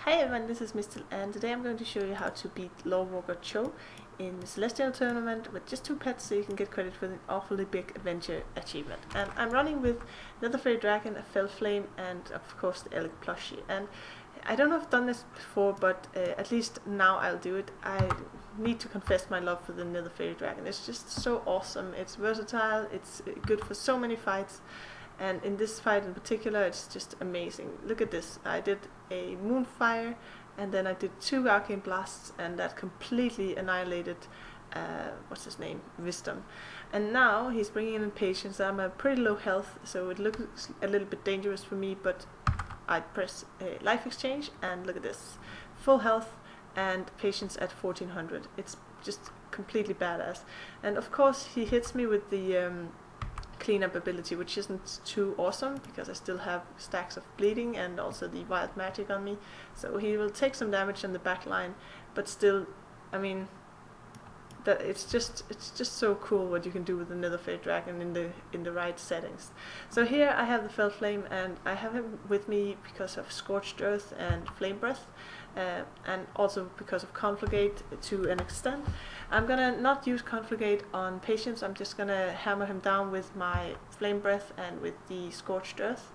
Hi everyone, this is Mistel, and today I'm going to show you how to beat Lorewalker Cho in the Celestial Tournament with just 2 pets, so you can get credit for the awfully big adventure achievement. And I'm running with another fairy dragon, a fell flame, and of course the Elec plushie. And I don't know if I've done this before, but at least now I'll do it. I need to confess my love for the nether fairy dragon. It's just so awesome. It's versatile, it's good for so many fights. And in this fight in particular, it's just amazing. Look at this. I did a Moonfire, and then I did 2 Arcane Blasts, and that completely annihilated, what's his name? Wisdom. And now he's bringing in Patience. I'm at pretty low health, so it looks a little bit dangerous for me, but I press Life Exchange, and look at this. Full health and Patience at 1400. It's just completely badass. And of course he hits me with the cleanup ability, which isn't too awesome because I still have stacks of bleeding and also the wild magic on me, so he will take some damage on the back line, but still, I mean, that it's just so cool what you can do with another fairy dragon in the right settings. So here I have the fell flame, and I have him with me because of Scorched Earth and Flame Breath, and also because of Confligate to an extent. I'm gonna not use Confligate on Patience. I'm just gonna hammer him down with my Flame Breath and with the Scorched Earth,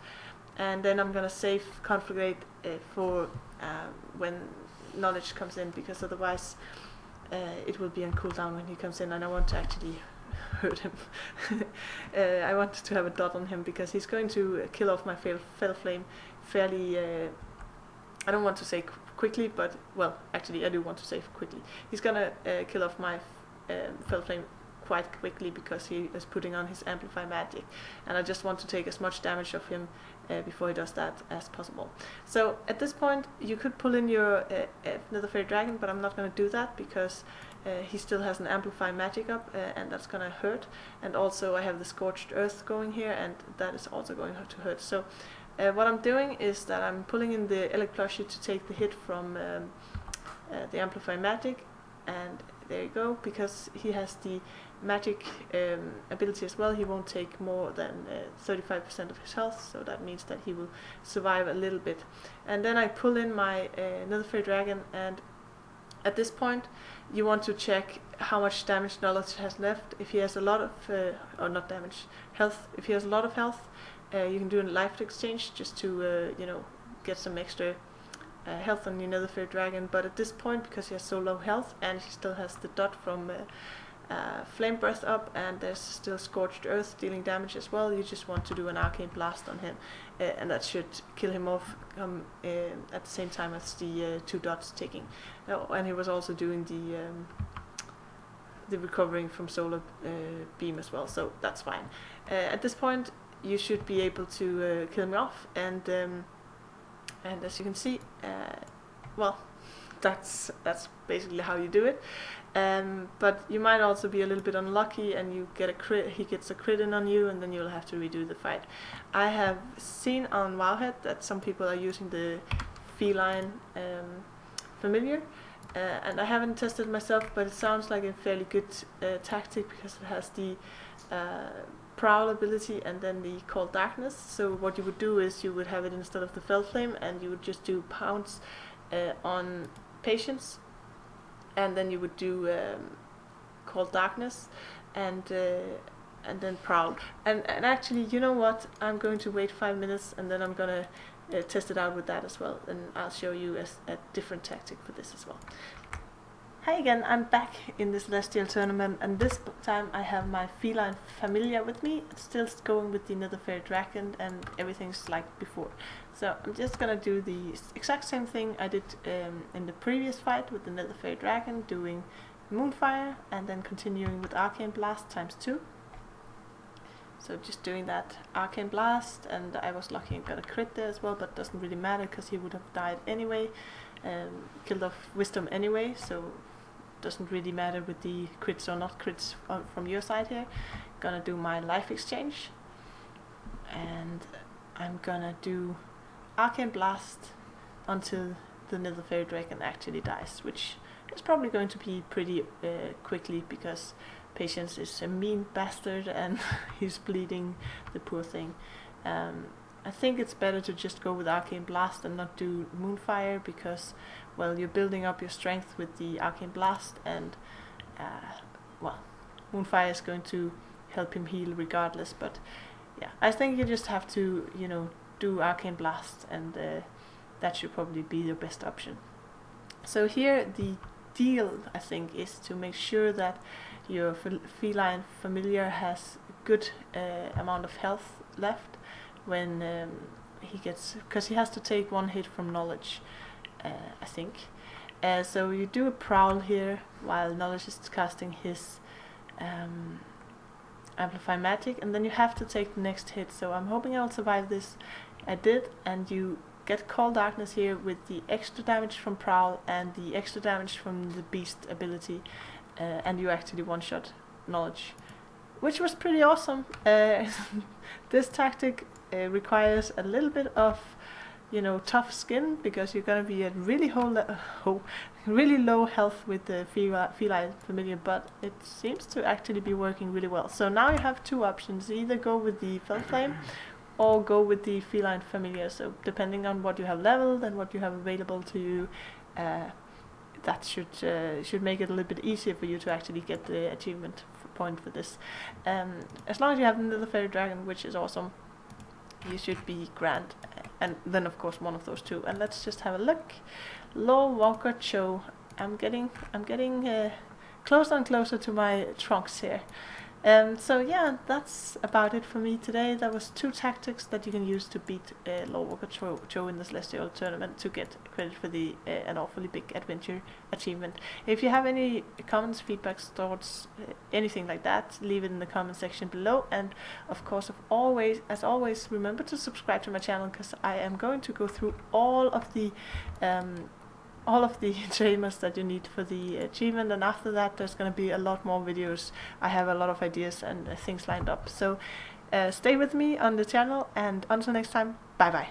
and then I'm gonna save Confligate for when knowledge comes in, because otherwise it will be on cooldown when he comes in, and I want to actually hurt him. I want to have a dot on him because he's going to kill off my fell flame fairly, I don't want to say quickly, but, well, actually I do want to say quickly. He's gonna kill off my fell flame quite quickly because he is putting on his Amplify magic, and I just want to take as much damage of him before he does that as possible. So at this point you could pull in your Nether Fairy Dragon, but I'm not going to do that because he still has an Amplify magic up, and that's going to hurt, and also I have the Scorched Earth going here, and that is also going to hurt. So what I'm doing is that I'm pulling in the Elec plushie to take the hit from the Amplify magic, and there you go, because he has the magic ability as well. He won't take more than 35% of his health, so that means that he will survive a little bit. And then I pull in my Nether Fairy Dragon, and at this point you want to check how much damage knowledge has left. If he has a lot of, or not damage, health, if he has a lot of health, you can do a life exchange just to, you know, get some extra health on the Nether Fairy Dragon. But at this point, because he has so low health and he still has the dot from Flame Breath up, and there's still Scorched Earth dealing damage as well, you just want to do an Arcane Blast on him, and that should kill him off at the same time as the 2 dots ticking. And he was also doing the recovering from Solar Beam as well, so that's fine. At this point you should be able to kill him off, and as you can see, well, that's basically how you do it. But you might also be a little bit unlucky and you get a crit, he gets a crit in on you, and then you'll have to redo the fight. I have seen on Wowhead that some people are using the feline familiar, and I haven't tested myself, but it sounds like a fairly good tactic because it has the Prowl ability and then the Call Darkness. So what you would do is you would have it instead of the Fell Flame, and you would just do Pounce on Patience, and then you would do Call Darkness, and then Prowl. And actually, you know what? I'm going to wait 5 minutes, and then I'm gonna test it out with that as well, and I'll show you a different tactic for this as well. Hi again, I'm back in this Celestial Tournament, and this time I have my feline familiar with me. It's still going with the Nether Fairy Dragon, and everything's like before. So I'm just gonna do the exact same thing I did in the previous fight with the Nether Fairy Dragon, doing Moonfire and then continuing with Arcane Blast ×2. So just doing that Arcane Blast, and I was lucky and got a crit there as well, but it doesn't really matter because he would have died anyway, killed off Wisdom anyway, so doesn't really matter with the crits or not crits from your side here. Gonna do my life exchange, and I'm gonna do Arcane Blast until the Nether Fairy Dragon actually dies, which is probably going to be pretty quickly because Patience is a mean bastard and he's bleeding, the poor thing. I think it's better to just go with Arcane Blast and not do Moonfire, because, well, you're building up your strength with the Arcane Blast, and well, Moonfire is going to help him heal regardless. But yeah, I think you just have to, you know, do Arcane Blast, and that should probably be the best option. So here the deal, I think, is to make sure that your feline familiar has a good amount of health left when he gets, because he has to take 1 hit from knowledge, I think. So you do a prowl here while knowledge is casting his amplify magic, and then you have to take the next hit. So I'm hoping I'll survive this. I did, and you get Call Darkness here with the extra damage from prowl and the extra damage from the beast ability, and you actually one-shot knowledge, which was pretty awesome. This tactic requires a little bit of, you know, tough skin, because you're gonna be at really really low health with the feline familiar, but it seems to actually be working really well. So now you have 2 options: either go with the Fell Flame or go with the feline familiar. So depending on what you have leveled and what you have available to you, that should make it a little bit easier for you to actually get the achievement point for this. As long as you have another fairy dragon, which is awesome, you should be grand. And then of course one of those 2. And let's just have a look. Lorewalker Cho. I'm getting closer and closer to my trunks here. So yeah, that's about it for me today. That was 2 tactics that you can use to beat Lorewalker Cho in the Celestial Tournament to get credit for the An Awfully Big Adventure achievement. If you have any comments, feedbacks, thoughts, anything like that, leave it in the comment section below. And of course, as always, remember to subscribe to my channel, because I am going to go through all of the achievements that you need for the achievement, and after that there's going to be a lot more videos. I have a lot of ideas and things lined up, so stay with me on the channel, and until next time, bye bye.